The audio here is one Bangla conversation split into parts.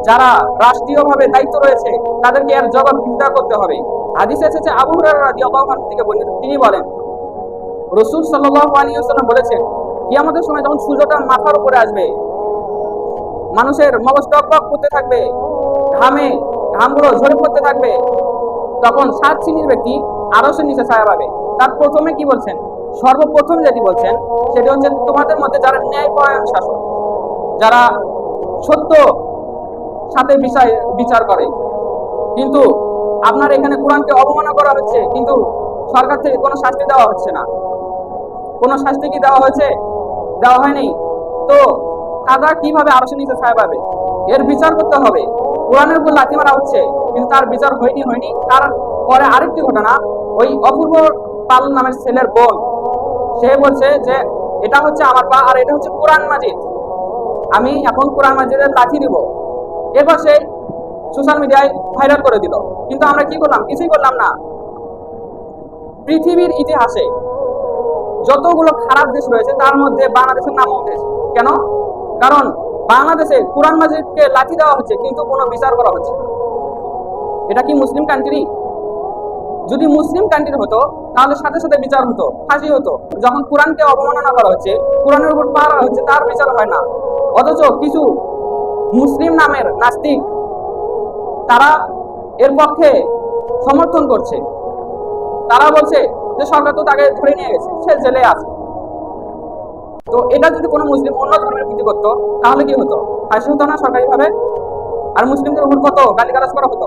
যারা রাষ্ট্রীয়ভাবে দায়িত্ব রয়েছে তাদেরকে এর জবাবদিহিতা করতে হবে। হাদিসে এসেছে আবু হুরায়রা রাদিয়াল্লাহু আনহু থেকে বর্ণিত, তিনি বলেন রাসূল সাল্লাল্লাহু আলাইহি ওয়াসাল্লাম বলেছেন, কিয়ামতের সময় যখন সূর্যটা মাথার উপরে আসবে, মানুষের মগজ টকবক করতে থাকবে, ঘামগুলো ঝরে পড়তে থাকবে, তখন 7 শ্রেণীর ব্যক্তি আরশের নিচে ছায়া পাবে। তার প্রথমে কি বলছেন, সর্বপ্রথম যেটি বলছেন সেটি হচ্ছে তোমাদের মধ্যে যারা ন্যায়পরায়ণ শাসক, যারা সত্য সাথে বিচার করে, কিন্তু আপনার এখানে কোরআনকে অবমাননা করা হচ্ছে, কিন্তু সরকার থেকে কোনো শাস্তি দেওয়া হচ্ছে না। কোনো শাস্তি কি দেওয়া হয়েছে? দেওয়া হয়নি। তো তারা কিভাবে আরশের নিচে ছায়া পাবে? এর বিচার করতে হবে। কোরআনের উপর লাথি মারা হচ্ছে, কিন্তু তার বিচার হয়নি। তার পরে আরেকটি ঘটনা, ওই অপূর্ব পাল নামের ছেলের বোন, সে বলছে যে এটা হচ্ছে আমার পা আর এটা হচ্ছে কোরআন মাজিদ, আমি এখন কোরআন মাজিদের লাথি দিব। এরপর সে সোশ্যাল মিডিয়ায় ভাইরাল করে দিল, কিন্তু আমরা কি করলাম? কিছুই করলাম না। পৃথিবীর ইতিহাসে যতগুলো খারাপ দেশ রয়েছে তার মধ্যে বাংলাদেশের নাম উঠেছে। কেন? কারণ বাংলাদেশে কোরআন মাজিদকে লাথি দেওয়া হচ্ছে, কিন্তু কোনো বিচার করা হচ্ছে না। এটা কি মুসলিম কান্ট্রি? যদি মুসলিম কান্ট্রি হতো তাহলে সাথে সাথে বিচার হতো, ফাঁসি হতো। যখন কোরআনকে অবমাননা করা হচ্ছে, কোরআনের উপর পাড়া হচ্ছে, তার বিচার হয় না। অথচ কিছু মুসলিম নামের নাস্তিক তারা এর পক্ষে সমর্থন করছে। তারা বলছে যে সরকার তো তাকে ধরে নিয়ে গেছে, সে জেলে আছে। তো এটা যদি কোনো মুসলিম অন্য ধর্মের প্রতি করতো তাহলে কি হতো? ফাঁসি হতো না সরকারি ভাবে? আর মুসলিমদের উপর কত গালিগালাজ করা হতো।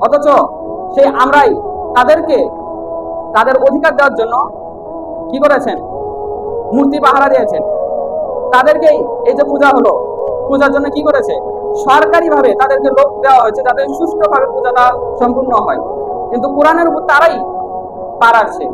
অথচ সেই আমরাই তাদেরকে তাদের অধিকার দেওয়ার জন্য কি করেছেন? মূর্তি পাহারা দিয়েছেন। তাদেরকেই এই যে পূজা হলো, পূজার জন্য কি করেছে? সরকারি ভাবে তাদেরকে লোক দেওয়া হয়েছে যাতে সুষ্ঠুভাবে পূজাটা সম্পূর্ণ হয়, কিন্তু কোরআনের উপর তারাই পাড়াচ্ছে।